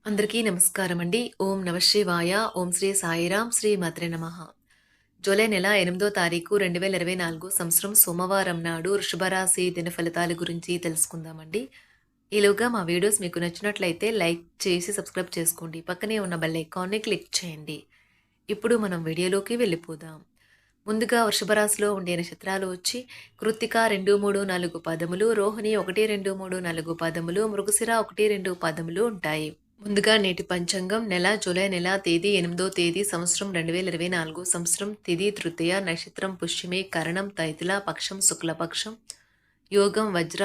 అందరికీ నమస్కారం అండి. ఓం నమ శివాయ, ఓం శ్రీ సాయిరాం, శ్రీ మాత్రే నమః. జూలై నెల 8వ తారీఖు 2024 సంవత్సరం సోమవారం నాడు వృషభ రాశి దిన ఫలితాల గురించి తెలుసుకుందామండి. ఈలోగా మా వీడియోస్ మీకు నచ్చినట్లయితే లైక్ చేసి సబ్స్క్రైబ్ చేసుకోండి. పక్కనే ఉన్న బెల్ ఐకాన్ని క్లిక్ చేయండి. ఇప్పుడు మనం వీడియోలోకి వెళ్ళిపోదాం. ముందుగా వృషభ రాశిలో ఉండే నక్షత్రాలు వచ్చి కృత్తిక 2, 3, 4 పాదములు, రోహిణి 1, 2, 3, 4 పాదములు, మృగశిర 1, 2 పాదములు ఉంటాయి. ముందుగా నేటి పంచాంగం నెల జూలై నెల తేదీ 8వ తేదీ సంవత్సరం 2024 సంవత్సరం తిథి తృతీయ నక్షత్రం పుష్యమి కరణం తైతుల పక్షం శుక్లపక్షం యోగం వజ్ర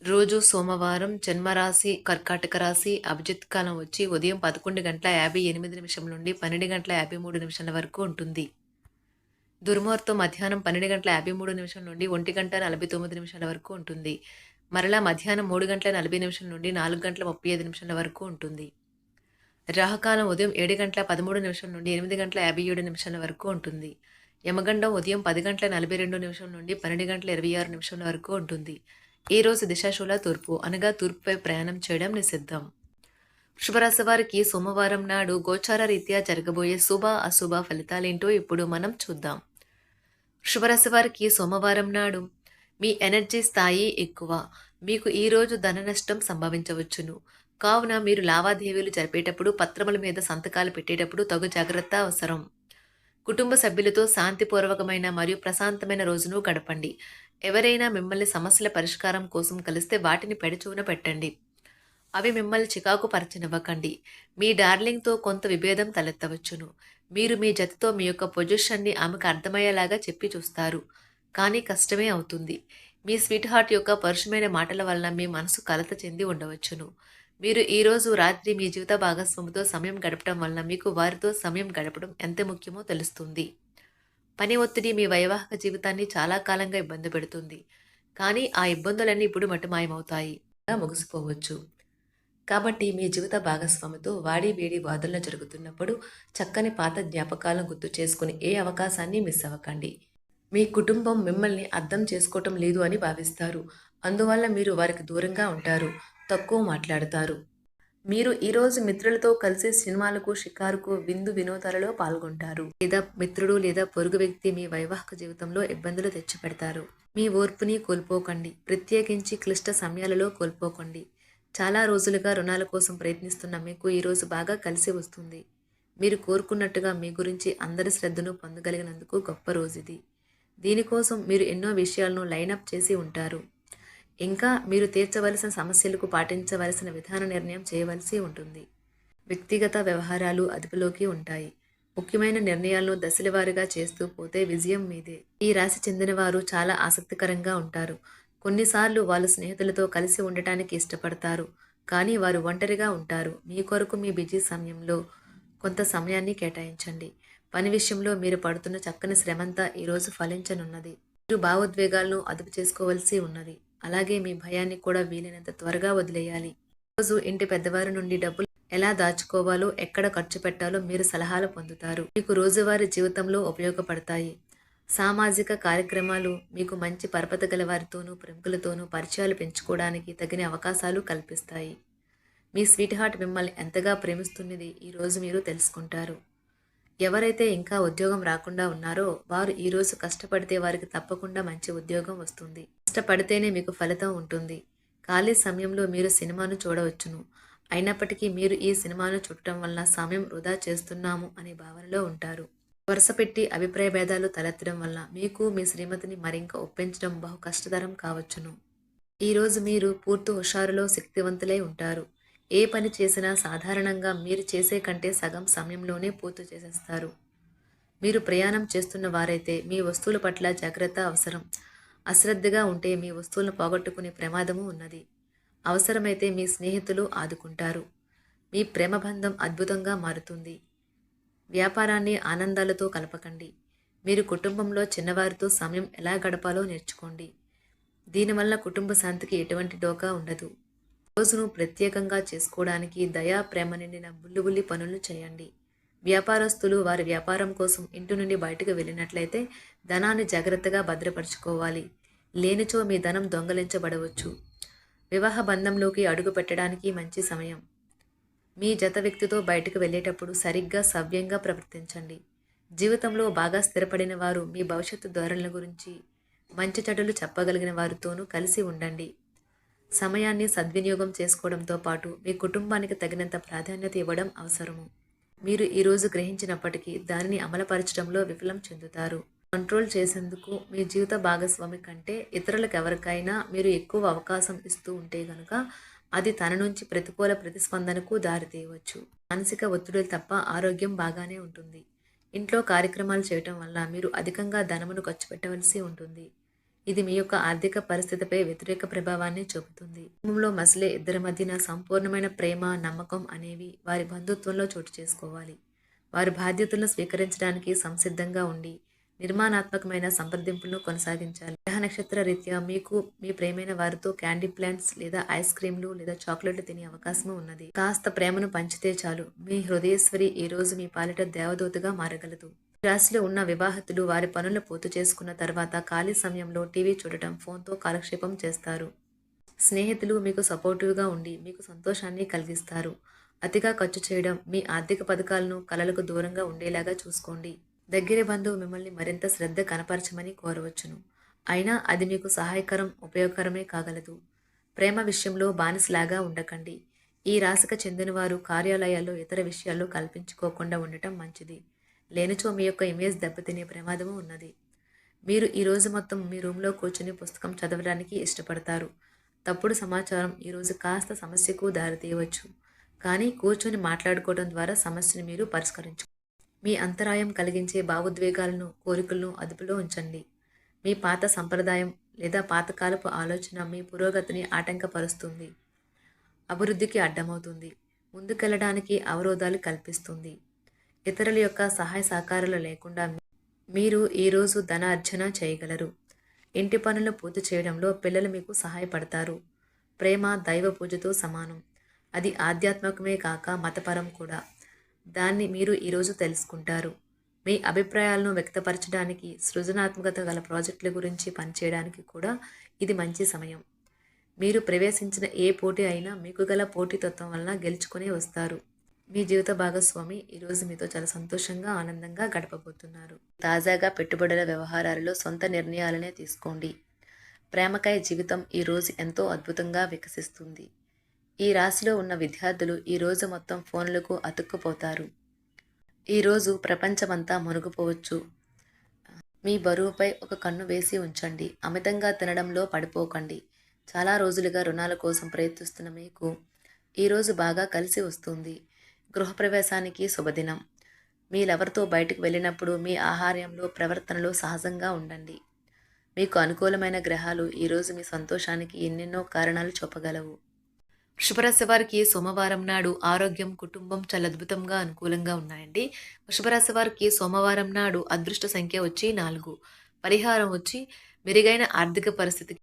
రోజు సోమవారం జన్మరాశి కర్కాటక రాశి అభిజిత్ కాలం వచ్చి ఉదయం 11:58 నుండి 12:53 వరకు ఉంటుంది. దుర్ముహూర్తం మధ్యాహ్నం 12:53 నుండి 1:49 వరకు ఉంటుంది. మరలా మధ్యాహ్నం 3:40 నుండి 4:35 వరకు ఉంటుంది. రాహుకాలం ఉదయం 7:13 నుండి 8:57 వరకు ఉంటుంది. యమగండం ఉదయం 10:42 నుండి 12:26 వరకు ఉంటుంది. ఈ రోజు దిశాశూల తూర్పు అనగా తూర్పుపై ప్రయాణం చేయడం నిషిద్ధం. వృషభరాశి వారికి సోమవారం నాడు గోచార రీత్యా జరగబోయే శుభ అశుభ ఫలితాలేంటో ఇప్పుడు మనం చూద్దాం. వృషభరాశి వారికి సోమవారం నాడు మీ ఎనర్జీ స్థాయి ఎక్కువ. మీకు ఈ రోజు ధన నష్టం సంభవించవచ్చును. కావున మీరు లావాదేవీలు జరిపేటప్పుడు పత్రముల మీద సంతకాలు పెట్టేటప్పుడు తగు జాగ్రత్త అవసరం. కుటుంబ సభ్యులతో శాంతిపూర్వకమైన మరియు ప్రశాంతమైన రోజును గడపండి. ఎవరైనా మిమ్మల్ని సమస్యల పరిష్కారం కోసం కలిస్తే వాటిని పెడచూన పెట్టండి. అవి మిమ్మల్ని చికాకు పరచనివ్వకండి. మీ డార్లింగ్తో కొంత విభేదం తలెత్తవచ్చును. మీరు మీ జతతో మీ యొక్క పొజిషన్ని ఆమెకు అర్థమయ్యేలాగా చెప్పి చూస్తారు, కానీ కష్టమే అవుతుంది. మీ స్వీట్ హార్ట్ యొక్క పరుషమైన మాటల వలన మీ మనసు కలత చెంది ఉండవచ్చును. మీరు ఈరోజు రాత్రి మీ జీవిత భాగస్వామితో సమయం గడపడం వలన మీకు వారితో సమయం గడపడం ఎంత ముఖ్యమో తెలుస్తుంది. పని ఒత్తిడి మీ వైవాహిక జీవితాన్ని చాలా కాలంగా ఇబ్బంది పెడుతుంది, కానీ ఆ ఇబ్బందులన్నీ ఇప్పుడు మటుమాయమవుతాయి, ముగిసిపోవచ్చు. కాబట్టి మీ జీవిత భాగస్వామితో వాడి వేడి వాదనలు జరుగుతున్నప్పుడు చక్కని పాత జ్ఞాపకాలను గుర్తు చేసుకుని ఏ అవకాశాన్ని మిస్ అవ్వకండి. మీ కుటుంబం మిమ్మల్ని అర్థం చేసుకోవటం లేదు అని భావిస్తారు. అందువల్ల మీరు వారికి దూరంగా ఉంటారు, తక్కువ మాట్లాడతారు. మీరు ఈరోజు మిత్రులతో కలిసి సినిమాలకు, షికారుకు, విందు వినోదాలలో పాల్గొంటారు. లేదా మిత్రుడు లేదా పొరుగు వ్యక్తి మీ వైవాహిక జీవితంలో ఇబ్బందులు తెచ్చిపెడతారు. మీ ఓర్పుని కోల్పోకండి, ప్రత్యేకించి క్లిష్ట సమయాలలో కోల్పోకండి. చాలా రోజులుగా రుణాల కోసం ప్రయత్నిస్తున్న మీకు ఈరోజు బాగా కలిసి వస్తుంది. మీరు కోరుకున్నట్టుగా మీ గురించి అందరి శ్రద్ధను పొందగలిగినందుకు గొప్ప రోజుది. దీనికోసం మీరు ఎన్నో విషయాలను లైనప్ చేసి ఉంటారు. ఇంకా మీరు తీర్చవలసిన సమస్యలకు పాటించవలసిన విధాన నిర్ణయం చేయవలసి ఉంటుంది. వ్యక్తిగత వ్యవహారాలు అదుపులోకి ఉంటాయి. ముఖ్యమైన నిర్ణయాలను దశలవారీగా చేస్తూ పోతే విజయం మీదే. ఈ రాశి చెందిన వారు చాలా ఆసక్తికరంగా ఉంటారు. కొన్నిసార్లు వాళ్ళు స్నేహితులతో కలిసి ఉండటానికి ఇష్టపడతారు, కానీ వారు ఒంటరిగా ఉంటారు. మీ కొరకు మీ బిజీ సమయంలో కొంత సమయాన్ని కేటాయించండి. పని విషయంలో మీరు పడుతున్న చక్కని శ్రమంతా ఈరోజు ఫలించనున్నది. మీరు భావోద్వేగాలను అదుపు చేసుకోవలసి ఉన్నది. అలాగే మీ భయాన్ని కూడా వీలైనంత త్వరగా వదిలేయాలి. రోజు ఇంటి పెద్దవారి నుండి డబ్బులు ఎలా దాచుకోవాలో, ఎక్కడ ఖర్చు పెట్టాలో మీరు సలహాలు పొందుతారు. మీకు రోజువారీ జీవితంలో ఉపయోగపడతాయి. సామాజిక కార్యక్రమాలు మీకు మంచి పరపతి గల వారితోనూ ప్రముఖులతోనూ పరిచయాలు పెంచుకోవడానికి తగిన అవకాశాలు కల్పిస్తాయి. మీ స్వీట్ హార్ట్ మిమ్మల్ని ఎంతగా ప్రేమిస్తున్నది ఈరోజు మీరు తెలుసుకుంటారు. ఎవరైతే ఇంకా ఉద్యోగం రాకుండా ఉన్నారో వారు ఈరోజు కష్టపడితే వారికి తప్పకుండా మంచి ఉద్యోగం వస్తుంది. కష్టపడితేనే మీకు ఫలితం ఉంటుంది. ఖాళీ సమయంలో మీరు సినిమాను చూడవచ్చును. అయినప్పటికీ మీరు ఈ సినిమాను చూడటం వల్ల సమయం వృధా చేస్తున్నాము అనే భావనలో ఉంటారు. వరుసపెట్టి అభిప్రాయ భేదాలు తలెత్తడం వల్ల మీకు మీ శ్రీమతిని మరింక ఒప్పించడం బహు కష్టతరం కావచ్చును. ఈరోజు మీరు పూర్తి హుషారులో శక్తివంతులై ఉంటారు. ఏ పని చేసినా సాధారణంగా మీరు చేసే కంటే సగం సమయంలోనే పూర్తి చేసేస్తారు. మీరు ప్రయాణం చేస్తున్న వారైతే మీ వస్తువుల పట్ల జాగ్రత్త అవసరం. అశ్రద్ధగా ఉంటే మీ వస్తువులను పోగొట్టుకునే ప్రమాదము ఉన్నది. అవసరమైతే మీ స్నేహితులు ఆదుకుంటారు. మీ ప్రేమబంధం అద్భుతంగా మారుతుంది. వ్యాపారాన్ని ఆనందాలతో కలపకండి. మీరు కుటుంబంలో చిన్నవారితో సమయం ఎలా గడపాలో నేర్చుకోండి. దీనివల్ల కుటుంబ శాంతికి ఎటువంటి డోకా ఉండదు. రోజును ప్రత్యేకంగా చేసుకోవడానికి దయా ప్రేమ నిండిన బుల్లిబుల్లి పనులు చేయండి. వ్యాపారస్తులు వారి వ్యాపారం కోసం ఇంటి నుండి బయటకు వెళ్ళినట్లయితే ధనాన్ని జాగ్రత్తగా భద్రపరచుకోవాలి. లేనిచో మీ ధనం దొంగలించబడవచ్చు. వివాహ బంధంలోకి అడుగు పెట్టడానికి మంచి సమయం. మీ జత వ్యక్తితో బయటకు వెళ్ళేటప్పుడు సరిగ్గా సవ్యంగా ప్రవర్తించండి. జీవితంలో బాగా స్థిరపడిన వారు మీ భవిష్యత్తు ధోరణుల గురించి మంచి చెడులు చెప్పగలిగిన వారితోనూ కలిసి ఉండండి. సమయాన్ని సద్వినియోగం చేసుకోవడంతో పాటు మీ కుటుంబానికి తగినంత ప్రాధాన్యత ఇవ్వడం అవసరము. మీరు ఈరోజు గ్రహించినప్పటికీ దానిని అమలుపరచడంలో విఫలం చెందుతారు. కంట్రోల్ చేసేందుకు మీ జీవిత భాగస్వామి కంటే ఇతరులకు ఎవరికైనా మీరు ఎక్కువ అవకాశం ఇస్తూ ఉంటే గనుక అది తన నుంచి ప్రతికూల ప్రతిస్పందనకు దారితీయవచ్చు. మానసిక ఒత్తిడులు తప్ప ఆరోగ్యం బాగానే ఉంటుంది. ఇంట్లో కార్యక్రమాలు చేయటం వల్ల మీరు అధికంగా ధనమును ఖర్చు పెట్టవలసి ఉంటుంది. ఇది మీ యొక్క ఆర్థిక పరిస్థితిపై వ్యతిరేక ప్రభావాన్ని చూపుతుంది. కుటుంబంలో మసలే ఇద్దరి మధ్యన సంపూర్ణమైన ప్రేమ, నమ్మకం అనేవి వారి బంధుత్వంలో చోటు చేసుకోవాలి. వారి బాధ్యతలను స్వీకరించడానికి సంసిద్ధంగా ఉండి నిర్మాణాత్మకమైన సంప్రదింపులను కొనసాగించాలి. గ్రహ నక్షత్ర రీత్యా మీకు మీ ప్రేమైన వారితో క్యాండీ ప్లాంట్స్ లేదా ఐస్ క్రీంలు లేదా చాక్లెట్లు తినే అవకాశం ఉన్నది. కాస్త ప్రేమను పంచితే చాలు, మీ హృదయేశ్వరి ఈ రోజు మీ పాలిట దేవదూతగా మారగలదు. రాశిలో ఉన్న వివాహితులు వారి పనులు పూర్తి చేసుకున్న తర్వాత ఖాళీ సమయంలో టీవీ చూడటం, ఫోన్తో కాలక్షేపం చేస్తారు. స్నేహితులు మీకు సపోర్టివ్గా ఉండి మీకు సంతోషాన్ని కలిగిస్తారు. అతిగా ఖర్చు చేయడం, మీ ఆర్థిక పథకాలను కలలకు దూరంగా ఉండేలాగా చూసుకోండి. దగ్గర బంధువు మిమ్మల్ని మరింత శ్రద్ధ కనపరచమని కోరవచ్చును. అయినా అది మీకు సహాయకరం, ఉపయోగకరమే కాగలదు. ప్రేమ విషయంలో బానిసలాగా ఉండకండి. ఈ రాశికి చెందినవారు కార్యాలయాల్లో ఇతర విషయాల్లో కల్పించుకోకుండా ఉండటం మంచిది. లేనిచో మీ యొక్క ఇమేజ్ దెబ్బతినే ప్రమాదము ఉన్నది. మీరు ఈరోజు మొత్తం మీ రూమ్లో కూర్చుని పుస్తకం చదవడానికి ఇష్టపడతారు. తప్పుడు సమాచారం ఈరోజు కాస్త సమస్యకు దారితీయవచ్చు. కానీ కూర్చొని మాట్లాడుకోవడం ద్వారా సమస్యను మీరు పరిష్కరించు. మీ అంతరాయం కలిగించే భావోద్వేగాలను, కోరికలను అదుపులో ఉంచండి. మీ పాత సంప్రదాయం లేదా పాతకాలపు ఆలోచన మీ పురోగతిని ఆటంకపరుస్తుంది, అభివృద్ధికి అడ్డమవుతుంది, ముందుకెళ్లడానికి అవరోధాలు కల్పిస్తుంది. ఇతరుల యొక్క సహాయ సహకారాలు లేకుండా మీరు ఈరోజు ధన అర్జన చేయగలరు. ఇంటి పనులు పూర్తి చేయడంలో పిల్లలు మీకు సహాయపడతారు. ప్రేమ దైవ పూజతో సమానం. అది ఆధ్యాత్మికమే కాక మతపరం కూడా. దాన్ని మీరు ఈరోజు తెలుసుకుంటారు. మీ అభిప్రాయాలను వ్యక్తపరచడానికి, సృజనాత్మకత గల ప్రాజెక్టుల గురించి పనిచేయడానికి కూడా ఇది మంచి సమయం. మీరు ప్రవేశించిన ఏ పోటీ అయినా మీకు గల పోటీతత్వం వలన గెలుచుకునే వస్తారు. మీ జీవిత భాగస్వామి ఈరోజు మీతో చాలా సంతోషంగా, ఆనందంగా గడపబోతున్నారు. తాజాగా పెట్టుబడుల వ్యవహారాలలో సొంత నిర్ణయాలనే తీసుకోండి. ప్రేమకాయ జీవితం ఈరోజు ఎంతో అద్భుతంగా వికసిస్తుంది. ఈ రాశిలో ఉన్న విద్యార్థులు ఈరోజు మొత్తం ఫోన్లకు అతుక్కుపోతారు. ఈరోజు ప్రపంచమంతా మునిగిపోవచ్చు. మీ బరువుపై ఒక కన్ను వేసి ఉంచండి. అమితంగా తినడంలో పడిపోకండి. చాలా రోజులుగా రుణాల కోసం ప్రయత్నిస్తున్న మీకు ఈరోజు బాగా కలిసి వస్తుంది. గృహప్రవేశానికి శుభదినం. మీరెవరితో బయటకు వెళ్ళినప్పుడు మీ ఆహార్యంలో, ప్రవర్తనలో సహజంగా ఉండండి. మీకు అనుకూలమైన గ్రహాలు ఈరోజు మీ సంతోషానికి ఎన్నెన్నో కారణాలు చూపగలవు. వృషభరాశి వారికి సోమవారం నాడు ఆరోగ్యం, కుటుంబం చాలా అద్భుతంగా అనుకూలంగా ఉన్నాయండి. వృషభరాశి వారికి సోమవారం నాడు అదృష్ట సంఖ్య వచ్చి 4. పరిహారం వచ్చి మెరుగైన ఆర్థిక పరిస్థితికి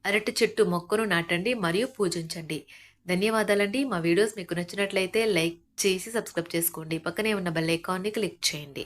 అరటి చెట్టు మొక్కను నాటండి మరియు పూజించండి. ధన్యవాదాలండి. మా వీడియోస్ మీకు నచ్చినట్లయితే లైక్ చేసి సబ్స్క్రైబ్ చేసుకోండి. పక్కనే ఉన్న బెల్ ఐకాన్ని క్లిక్ చేయండి.